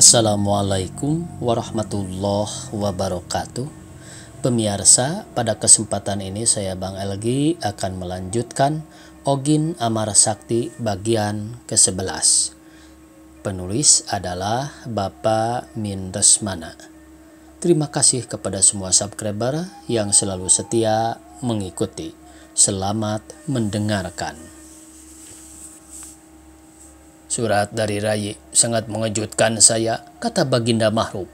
Assalamualaikum warahmatullahi wabarakatuh. Pemirsa, pada kesempatan ini saya Bang Elgi akan melanjutkan Ogin Amara Sakti bagian ke-11. Penulis adalah Bapak Mindresmana. Terima kasih kepada semua subscriber yang selalu setia mengikuti. Selamat mendengarkan. Surat dari Rayi sangat mengejutkan saya, kata Baginda Mahrup.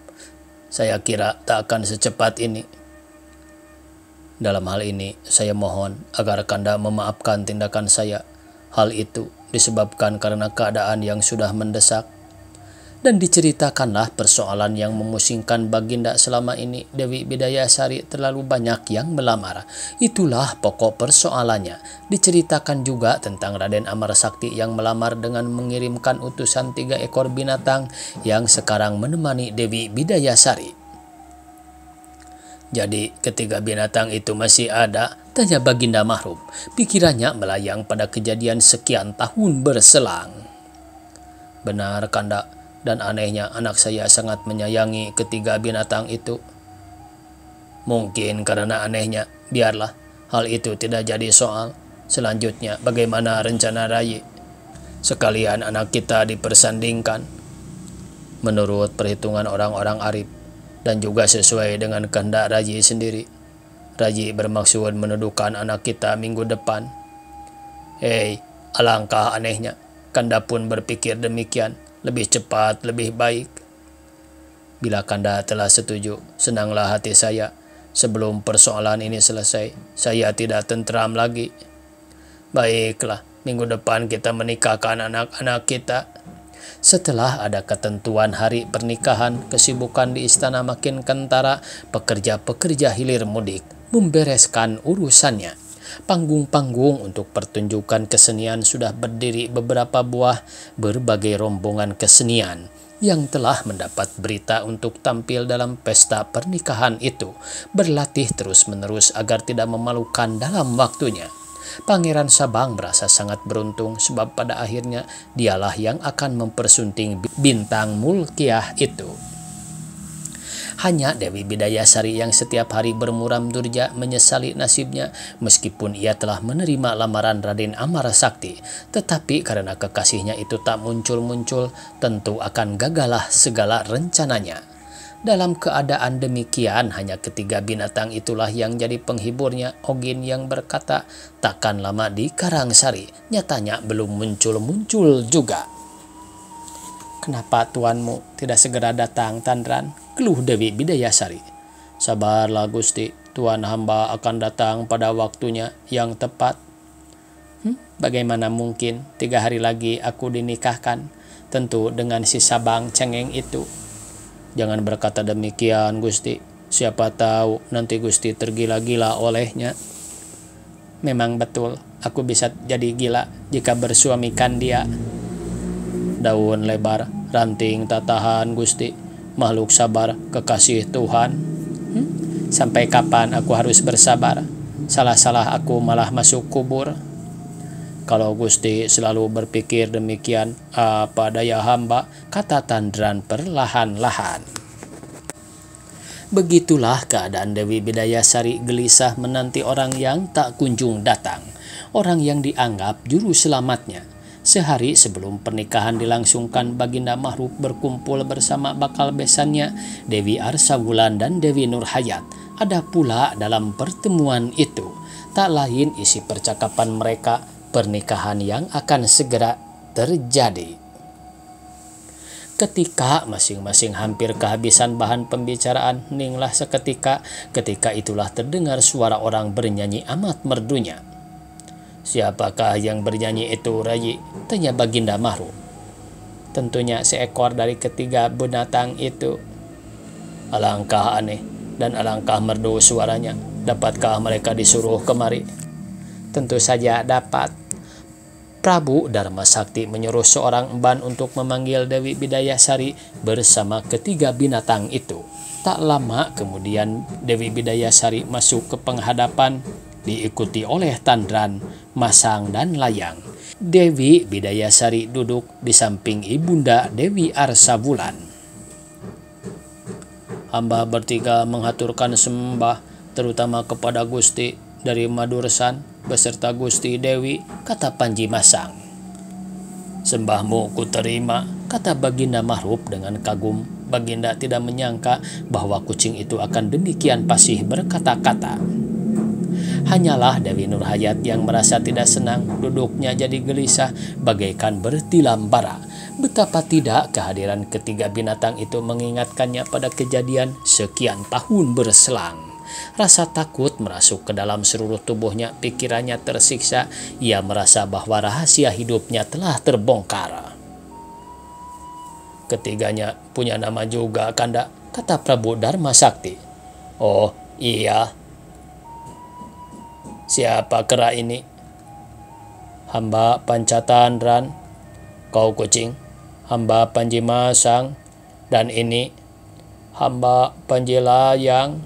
Saya kira tak akan secepat ini. Dalam hal ini, saya mohon agar Kanda memaafkan tindakan saya. Hal itu disebabkan karena keadaan yang sudah mendesak. Dan diceritakanlah persoalan yang memusingkan Baginda selama ini. Dewi Bidayasari terlalu banyak yang melamar. Itulah pokok persoalannya. Diceritakan juga tentang Raden Amara Sakti yang melamar dengan mengirimkan utusan 3 ekor binatang yang sekarang menemani Dewi Bidayasari. Jadi ketiga binatang itu masih ada? Tanya Baginda Mahrup. Pikirannya melayang pada kejadian sekian tahun berselang. Benar, Kanda. Dan anehnya anak saya sangat menyayangi ketiga binatang itu. Mungkin karena anehnya, biarlah hal itu tidak jadi soal. Selanjutnya, bagaimana rencana Rayi? Sekalian anak kita dipersandingkan. Menurut perhitungan orang-orang Arif, dan juga sesuai dengan kehendak Rayi sendiri, Rayi bermaksud menuduhkan anak kita minggu depan. Alangkah anehnya. Kanda pun berpikir demikian. Lebih cepat, lebih baik. Bila Kanda telah setuju, senanglah hati saya. Sebelum persoalan ini selesai, saya tidak tentram lagi. Baiklah, minggu depan kita menikahkan anak-anak kita. Setelah ada ketentuan hari pernikahan, kesibukan di istana makin kentara. Pekerja-pekerja hilir mudik membereskan urusannya. Panggung-panggung untuk pertunjukan kesenian sudah berdiri beberapa buah. Berbagai rombongan kesenian yang telah mendapat berita untuk tampil dalam pesta pernikahan itu berlatih terus-menerus agar tidak memalukan dalam waktunya. Pangeran Sabang merasa sangat beruntung sebab pada akhirnya dialah yang akan mempersunting bintang mulkiah itu. Hanya Dewi Bidayasari yang setiap hari bermuram durja menyesali nasibnya meskipun ia telah menerima lamaran Raden Amara Sakti. Tetapi karena kekasihnya itu tak muncul-muncul, tentu akan gagalah segala rencananya. Dalam keadaan demikian, hanya ketiga binatang itulah yang jadi penghiburnya. Ogin yang berkata, takkan lama di Karangsari. Nyatanya belum muncul-muncul juga. Kenapa tuanmu tidak segera datang, Tandran? Keluh Dewi Bidayasari. Sabarlah Gusti, tuan hamba akan datang pada waktunya yang tepat. Bagaimana mungkin 3 hari lagi aku dinikahkan? Tentu dengan si Sabang cengeng itu. Jangan berkata demikian Gusti. Siapa tahu nanti Gusti tergila-gila olehnya. Memang betul, aku bisa jadi gila jika bersuamikan dia. Daun lebar, ranting tak tahan Gusti. Makhluk sabar, kekasih Tuhan. Sampai kapan aku harus bersabar? Salah-salah aku malah masuk kubur. Kalau Gusti selalu berpikir demikian, apa daya hamba, kata Tandran perlahan-lahan. Begitulah keadaan Dewi Bidayasari gelisah menanti orang yang tak kunjung datang. Orang yang dianggap juru selamatnya. Sehari sebelum pernikahan dilangsungkan, Baginda Mahrup berkumpul bersama bakal besannya, Dewi Arsawulan dan Dewi Nurhayat. Ada pula dalam pertemuan itu. Tak lain isi percakapan mereka, pernikahan yang akan segera terjadi. Ketika masing-masing hampir kehabisan bahan pembicaraan, heninglah seketika. Ketika itulah terdengar suara orang bernyanyi amat merdunya. Siapakah yang bernyanyi itu, Rayi? Tanya Baginda Mahrup. Tentunya seekor dari ketiga binatang itu. Alangkah aneh dan alangkah merdu suaranya. Dapatkah mereka disuruh kemari? Tentu saja dapat. Prabu Dharma Sakti menyuruh seorang emban untuk memanggil Dewi Bidayasari bersama ketiga binatang itu. Tak lama kemudian Dewi Bidayasari masuk ke penghadapan, diikuti oleh Tandran, Masang, dan Layang. Dewi Bidayasari duduk di samping ibunda Dewi Arsawulan. Hamba bertiga menghaturkan sembah terutama kepada Gusti dari Madursan beserta Gusti Dewi, kata Panji Masang. Sembahmu kuterima, kata Baginda Mahrup dengan kagum. Baginda tidak menyangka bahwa kucing itu akan demikian fasih berkata-kata. Hanyalah Dewi Nurhayat yang merasa tidak senang, duduknya jadi gelisah bagaikan bertilam bara. Betapa tidak kehadiran ketiga binatang itu mengingatkannya pada kejadian sekian tahun berselang. Rasa takut merasuk ke dalam seluruh tubuhnya, pikirannya tersiksa. Ia merasa bahwa rahasia hidupnya telah terbongkar. Ketiganya punya nama juga, Kanda, kata Prabu Dharma Sakti. Oh iya. Siapa kera ini? Hamba Pancatandran. Kau kucing? Hamba Panji Masang, dan ini hamba Panji Layang.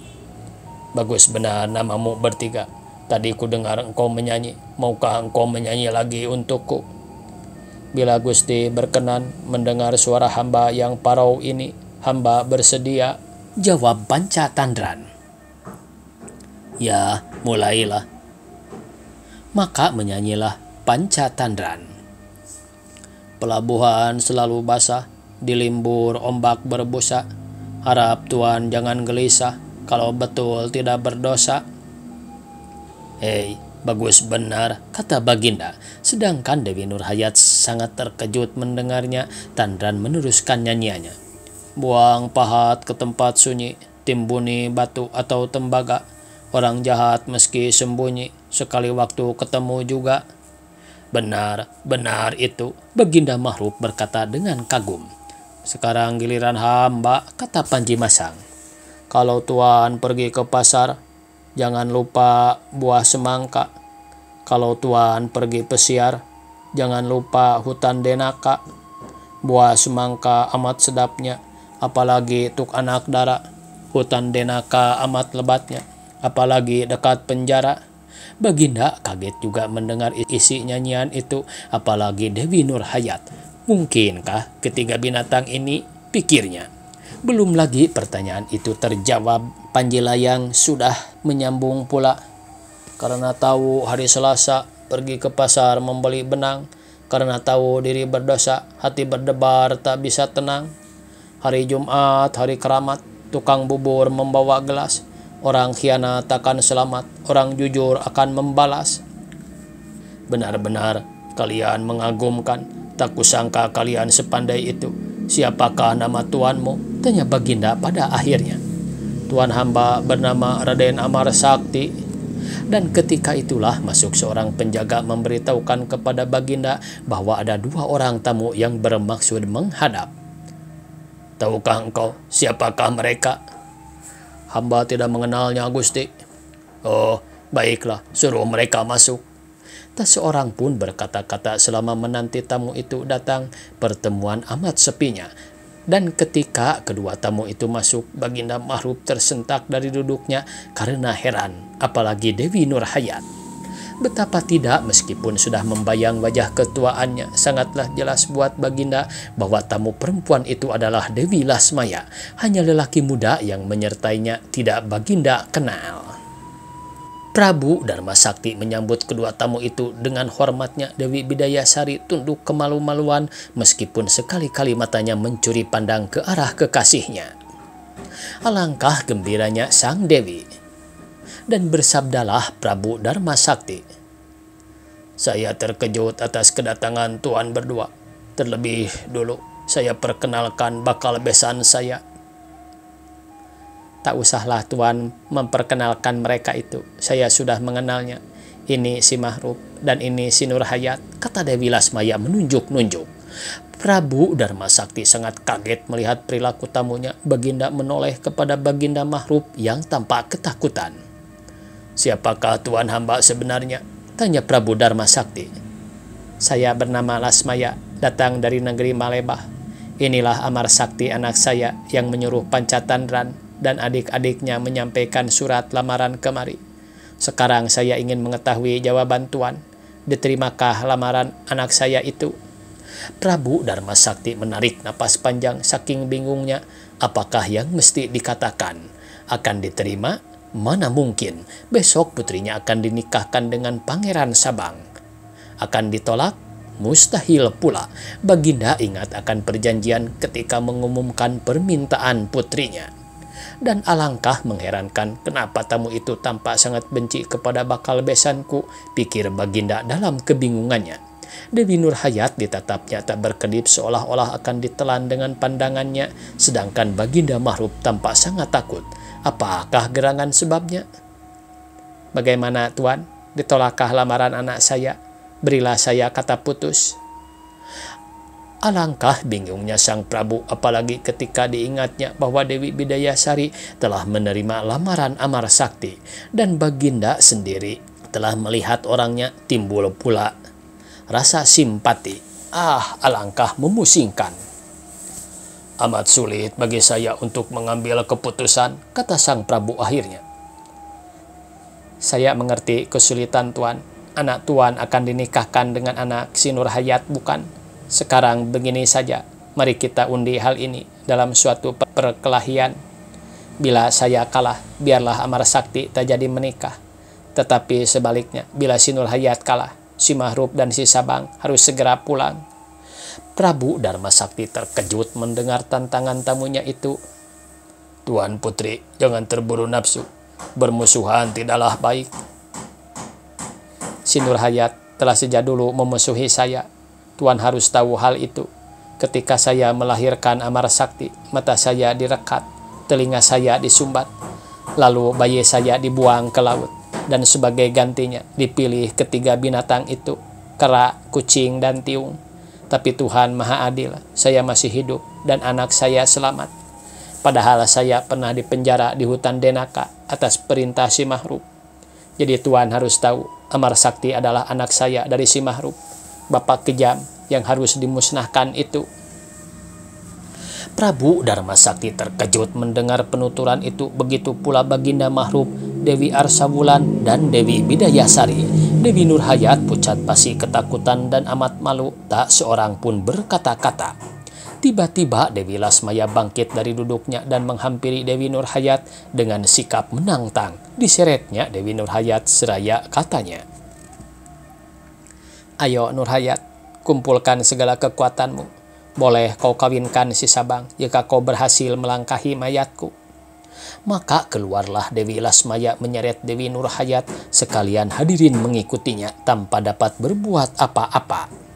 Bagus benar namamu bertiga. Tadi ku dengar engkau menyanyi. Maukah engkau menyanyi lagi untukku? Bila Gusti berkenan mendengar suara hamba yang parau ini, hamba bersedia, jawab Pancatandran. Ya, mulailah. Maka menyanyilah Pancatandran. Pelabuhan selalu basah, dilimbur ombak berbusa. Harap Tuan jangan gelisah, kalau betul tidak berdosa. Hei, bagus benar, kata Baginda. Sedangkan Dewi Nurhayat sangat terkejut mendengarnya. Tandran meneruskan nyanyiannya. Buang pahat ke tempat sunyi, timbuni batu atau tembaga. Orang jahat meski sembunyi, sekali waktu ketemu juga. Benar, benar itu, Baginda Mahrup berkata dengan kagum. Sekarang giliran hamba, kata Panji Masang. Kalau Tuan pergi ke pasar, jangan lupa buah semangka. Kalau Tuan pergi pesiar, jangan lupa hutan denaka. Buah semangka amat sedapnya, apalagi tuk anak dara. Hutan denaka amat lebatnya, apalagi dekat penjara. Baginda kaget juga mendengar isi nyanyian itu, apalagi Dewi Nurhayat. Mungkinkah ketiga binatang ini, pikirnya. Belum lagi pertanyaan itu terjawab, Panji Layang sudah menyambung pula. Karena tahu hari Selasa pergi ke pasar membeli benang, karena tahu diri berdosa, hati berdebar tak bisa tenang. Hari Jumat, hari keramat, tukang bubur membawa gelas. Orang khianat akan selamat, orang jujur akan membalas. Benar-benar kalian mengagumkan, tak kusangka kalian sepandai itu. Siapakah nama tuanmu? Tanya Baginda pada akhirnya. Tuan hamba bernama Raden Amar Sakti. Dan ketika itulah masuk seorang penjaga memberitahukan kepada Baginda bahwa ada 2 orang tamu yang bermaksud menghadap. Tahukah engkau siapakah mereka? Hamba tidak mengenalnya, Gusti. Oh, baiklah, suruh mereka masuk. Tak seorang pun berkata-kata selama menanti tamu itu datang. Pertemuan amat sepinya. Dan ketika kedua tamu itu masuk, Baginda Mahrup tersentak dari duduknya karena heran, apalagi Dewi Nurhayat. Betapa tidak, meskipun sudah membayang wajah ketuaannya, sangatlah jelas buat Baginda bahwa tamu perempuan itu adalah Dewi Lasmaya. Hanya lelaki muda yang menyertainya tidak Baginda kenal. Prabu Dharma Sakti menyambut kedua tamu itu dengan hormatnya. Dewi Bidayasari tunduk kemalu-maluan meskipun sekali-kali matanya mencuri pandang ke arah kekasihnya. Alangkah gembiranya sang Dewi. Dan bersabdalah Prabu Dharma Sakti. Saya terkejut atas kedatangan Tuan berdua. Terlebih dulu saya perkenalkan bakal besan saya. Tak usahlah Tuan memperkenalkan mereka itu. Saya sudah mengenalnya. Ini si Mahrup dan ini si Nurhayat, kata Dewi Lasmaya menunjuk-nunjuk. Prabu Dharma Sakti sangat kaget melihat perilaku tamunya. Baginda menoleh kepada Baginda Mahrup yang tampak ketakutan. Siapakah Tuan hamba sebenarnya? Tanya Prabu Dharma Sakti. Saya bernama Lasmaya, datang dari negeri Malebah. Inilah Amar Sakti anak saya yang menyuruh Pancatandran dan adik-adiknya menyampaikan surat lamaran kemari. Sekarang saya ingin mengetahui jawaban Tuan. Diterimakah lamaran anak saya itu? Prabu Dharma Sakti menarik napas panjang saking bingungnya. Apakah yang mesti dikatakan? Akan diterima? Mana mungkin. Besok putrinya akan dinikahkan dengan Pangeran Sabang. Akan ditolak? Mustahil pula. Baginda ingat akan perjanjian ketika mengumumkan permintaan putrinya. Dan alangkah mengherankan kenapa tamu itu tampak sangat benci kepada bakal besanku, pikir Baginda dalam kebingungannya. Dewi Nurhayat ditatapnya tak berkedip seolah-olah akan ditelan dengan pandangannya, sedangkan Baginda Mahrub tampak sangat takut. Apakah gerangan sebabnya? Bagaimana Tuan? Ditolakkah lamaran anak saya? Berilah saya kata putus. Alangkah bingungnya Sang Prabu, apalagi ketika diingatnya bahwa Dewi Bidayasari telah menerima lamaran Amar Sakti, dan Baginda sendiri telah melihat orangnya, timbul pula rasa simpati. Alangkah memusingkan. Amat sulit bagi saya untuk mengambil keputusan, kata Sang Prabu akhirnya. Saya mengerti kesulitan Tuan. Anak Tuan akan dinikahkan dengan anak si Nurhayat, bukan? Sekarang begini saja, mari kita undi hal ini dalam suatu perkelahian. Bila saya kalah, biarlah Amar Sakti tak jadi menikah. Tetapi sebaliknya, bila si Nurhayat kalah, si Mahrub dan si Sabang harus segera pulang. Prabu Dharma Sakti terkejut mendengar tantangan tamunya itu. Tuan Putri, jangan terburu nafsu. Bermusuhan tidaklah baik. Si Nurhayat telah sejak dulu memusuhi saya. Tuan harus tahu hal itu. Ketika saya melahirkan Amar Sakti, mata saya direkat, telinga saya disumbat, lalu bayi saya dibuang ke laut, dan sebagai gantinya dipilih ketiga binatang itu, kera, kucing, dan tiung. Tapi Tuhan Maha Adil, saya masih hidup dan anak saya selamat. Padahal saya pernah dipenjara di hutan Denaka atas perintah si Mahrub. Jadi Tuan harus tahu, Amar Sakti adalah anak saya dari si Mahrub, bapak kejam yang harus dimusnahkan itu. Prabu Dharma Sakti terkejut mendengar penuturan itu, begitu pula Baginda Mahrub, Dewi Arsawulan, dan Dewi Bidayasari. Dewi Nurhayat pucat pasi ketakutan dan amat malu, tak seorang pun berkata-kata. Tiba-tiba Dewi Lasmaya bangkit dari duduknya dan menghampiri Dewi Nurhayat dengan sikap menantang. Diseretnya Dewi Nurhayat seraya katanya, "Ayo Nurhayat, kumpulkan segala kekuatanmu. Boleh kau kawinkan si Sabang jika kau berhasil melangkahi mayatku." Maka keluarlah Dewi Lasmaya menyeret Dewi Nurhayat, sekalian hadirin mengikutinya tanpa dapat berbuat apa-apa.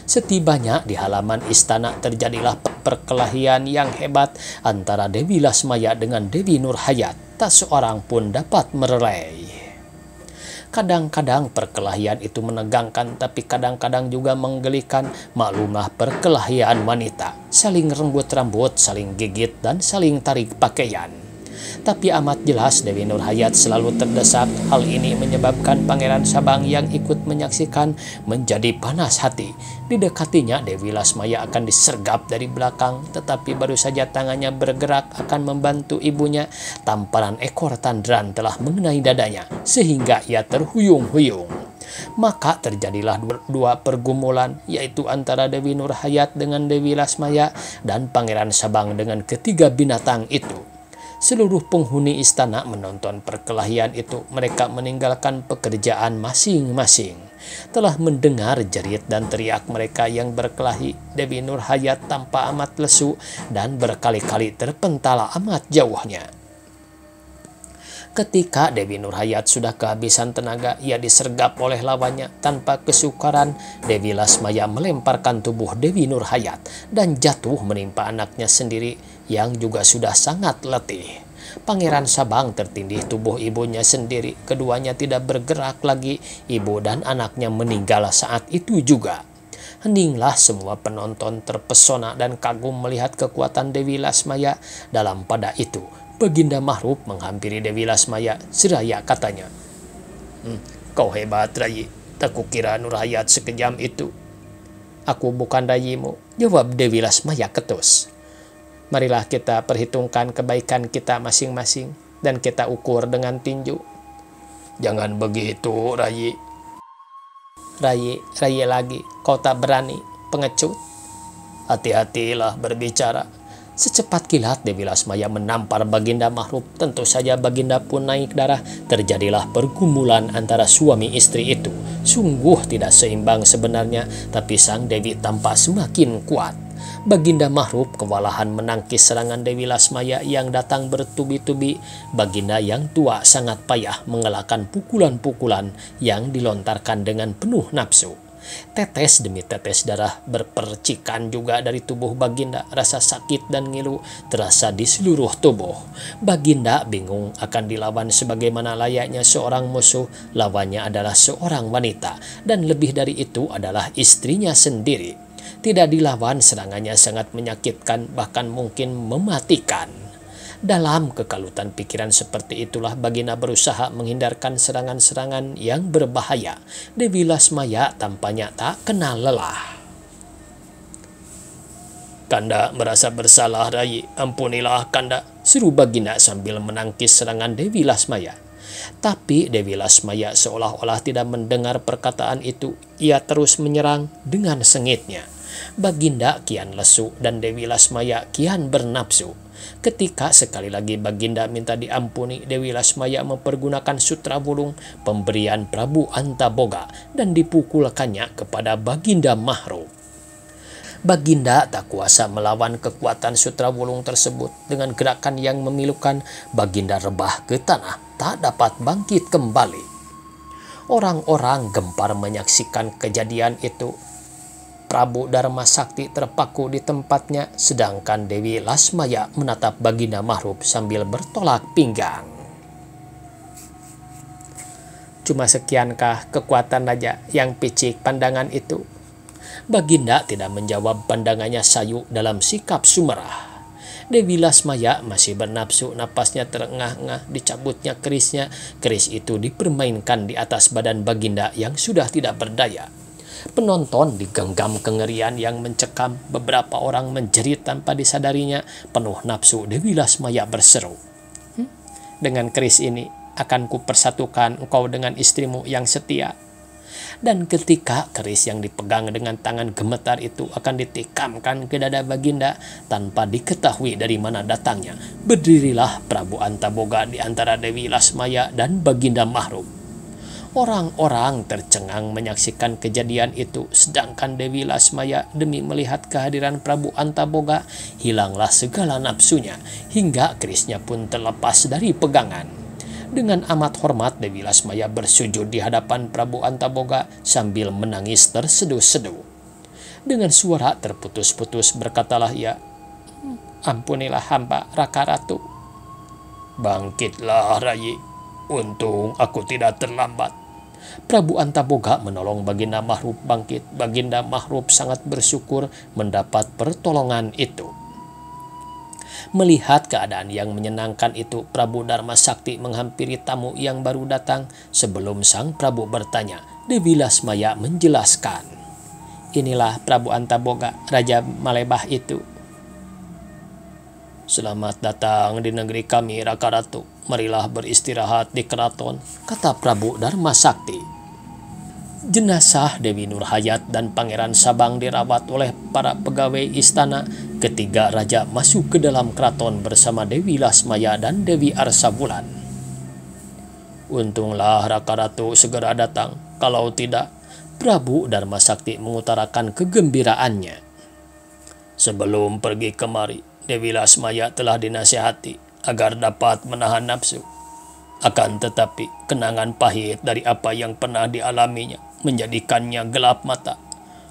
Setibanya di halaman istana terjadilah perkelahian yang hebat antara Dewi Lasmaya dengan Dewi Nurhayat. Tak seorang pun dapat merelai. Kadang-kadang perkelahian itu menegangkan, tapi kadang-kadang juga menggelikan. Maklumlah perkelahian wanita, saling renggut rambut, saling gigit, dan saling tarik pakaian. Tapi amat jelas Dewi Nurhayat selalu terdesak. Hal ini menyebabkan Pangeran Sabang yang ikut menyaksikan menjadi panas hati. Didekatinya Dewi Lasmaya akan disergap dari belakang, tetapi baru saja tangannya bergerak akan membantu ibunya, tamparan ekor tandran telah mengenai dadanya sehingga ia terhuyung-huyung. Maka terjadilah dua pergumulan, yaitu antara Dewi Nurhayat dengan Dewi Lasmaya dan Pangeran Sabang dengan ketiga binatang itu. Seluruh penghuni istana menonton perkelahian itu. Mereka meninggalkan pekerjaan masing-masing. Telah mendengar jerit dan teriak mereka yang berkelahi. Dewi Nurhayat tampak amat lesu dan berkali-kali terpental amat jauhnya. Ketika Dewi Nurhayat sudah kehabisan tenaga, ia disergap oleh lawannya. Tanpa kesukaran, Dewi Lasmaya melemparkan tubuh Dewi Nurhayat dan jatuh menimpa anaknya sendiri yang juga sudah sangat letih. Pangeran Sabang tertindih tubuh ibunya sendiri. Keduanya tidak bergerak lagi. Ibu dan anaknya meninggal saat itu juga. Heninglah semua penonton terpesona dan kagum melihat kekuatan Dewi Lasmaya. Dalam pada itu, Baginda Mahrub menghampiri Dewi Lasmaya seraya katanya, "Kau hebat, Rayi. Tak kukira Nurhayat sekejam itu." "Aku bukan rayimu," jawab Dewi Lasmaya ketus. "Marilah kita perhitungkan kebaikan kita masing-masing dan kita ukur dengan tinju." "Jangan begitu, Rayi." Rayi lagi, kau tak berani, pengecut." "Hati-hatilah berbicara. Secepat kilat Dewi Lasmaya menampar Baginda Mahrub. Tentu saja Baginda pun naik darah. Terjadilah pergumulan antara suami istri itu. Sungguh tidak seimbang sebenarnya, tapi sang Dewi tampak semakin kuat. Baginda Mahrub kewalahan menangkis serangan Dewi Lasmaya yang datang bertubi-tubi. Baginda yang tua sangat payah mengelakkan pukulan-pukulan yang dilontarkan dengan penuh nafsu. Tetes demi tetes darah berpercikan juga dari tubuh Baginda. Rasa sakit dan ngilu terasa di seluruh tubuh. Baginda bingung akan dilawan sebagaimana layaknya seorang musuh. Lawannya adalah seorang wanita, dan lebih dari itu adalah istrinya sendiri. Tidak dilawan, serangannya sangat menyakitkan, bahkan mungkin mematikan. Dalam kekalutan pikiran seperti itulah Baginda berusaha menghindarkan serangan-serangan yang berbahaya. Dewi Lasmaya tampaknya tak kenal lelah. "Kanda merasa bersalah, Rai. Ampunilah Kanda," seru Baginda sambil menangkis serangan Dewi Lasmaya. Tapi Dewi Lasmaya seolah-olah tidak mendengar perkataan itu. Ia terus menyerang dengan sengitnya. Baginda kian lesu dan Dewi Lasmaya kian bernafsu. Ketika sekali lagi Baginda minta diampuni, Dewi Lasmaya mempergunakan sutra wulung pemberian Prabu Antaboga dan dipukulkannya kepada Baginda Mahrub. Baginda tak kuasa melawan kekuatan sutra wulung tersebut. Dengan gerakan yang memilukan, Baginda rebah ke tanah, tak dapat bangkit kembali. Orang-orang gempar menyaksikan kejadian itu. Prabu Dharma Sakti terpaku di tempatnya, sedangkan Dewi Lasmaya menatap Baginda Mahrub sambil bertolak pinggang. "Cuma sekiankah kekuatan raja yang picik pandangan itu?" Baginda tidak menjawab pandangannya sayu dalam sikap sumerah. Dewi Lasmaya masih bernafsu, napasnya terengah-engah, dicabutnya kerisnya. Keris itu dipermainkan di atas badan Baginda yang sudah tidak berdaya. Penonton digenggam kengerian yang mencekam. Beberapa orang menjerit tanpa disadarinya. Penuh nafsu, Dewi Lasmaya berseru, "Dengan keris ini akan kupersatukan engkau dengan istrimu yang setia." Dan ketika keris yang dipegang dengan tangan gemetar itu akan ditikamkan ke dada Baginda tanpa diketahui dari mana datangnya, berdirilah Prabu Antaboga di antara Dewi Lasmaya dan Baginda Mahrub. Orang-orang tercengang menyaksikan kejadian itu, sedangkan Dewi Lasmaya demi melihat kehadiran Prabu Antaboga hilanglah segala nafsunya, hingga kerisnya pun terlepas dari pegangan. Dengan amat hormat Dewi Lasmaya bersujud di hadapan Prabu Antaboga sambil menangis terseduh-seduh. Dengan suara terputus-putus berkatalah ia, "Ampunilah hamba, Raka Ratu." "Bangkitlah, Rai. Untung aku tidak terlambat." Prabu Antaboga menolong Baginda Mahrub bangkit. Baginda Mahrub sangat bersyukur mendapat pertolongan itu. Melihat keadaan yang menyenangkan itu, Prabu Dharma Sakti menghampiri tamu yang baru datang. Sebelum sang Prabu bertanya, Dewi Lasmaya menjelaskan, "Inilah Prabu Antaboga, Raja Malebah itu." "Selamat datang di negeri kami, Raka Ratu. Marilah beristirahat di keraton," kata Prabu Dharma Sakti. Jenazah Dewi Nurhayat dan Pangeran Sabang dirawat oleh para pegawai istana. Ketiga raja masuk ke dalam keraton bersama Dewi Lasmaya dan Dewi Arsawulan. "Untunglah Raka Ratu segera datang. Kalau tidak," Prabu Dharma Sakti mengutarakan kegembiraannya, "sebelum pergi kemari, Dewi Lasmaya telah dinasihati agar dapat menahan nafsu. Akan tetapi kenangan pahit dari apa yang pernah dialaminya menjadikannya gelap mata,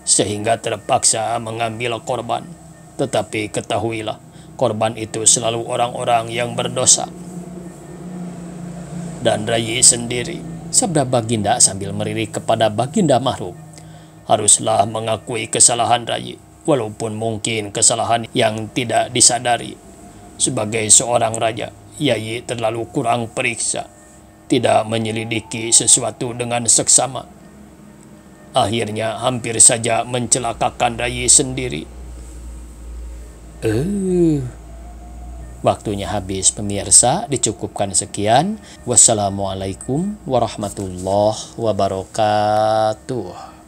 sehingga terpaksa mengambil korban. Tetapi ketahuilah, korban itu selalu orang-orang yang berdosa. Dan Rai sendiri," sabda Baginda sambil melirik kepada Baginda Mahrub, "haruslah mengakui kesalahan Rai, walaupun mungkin kesalahan yang tidak disadari. Sebagai seorang raja, Yai terlalu kurang periksa, tidak menyelidiki sesuatu dengan seksama. Akhirnya hampir saja mencelakakan Rai sendiri." Waktunya habis pemirsa, dicukupkan sekian. Wassalamualaikum warahmatullahi wabarakatuh.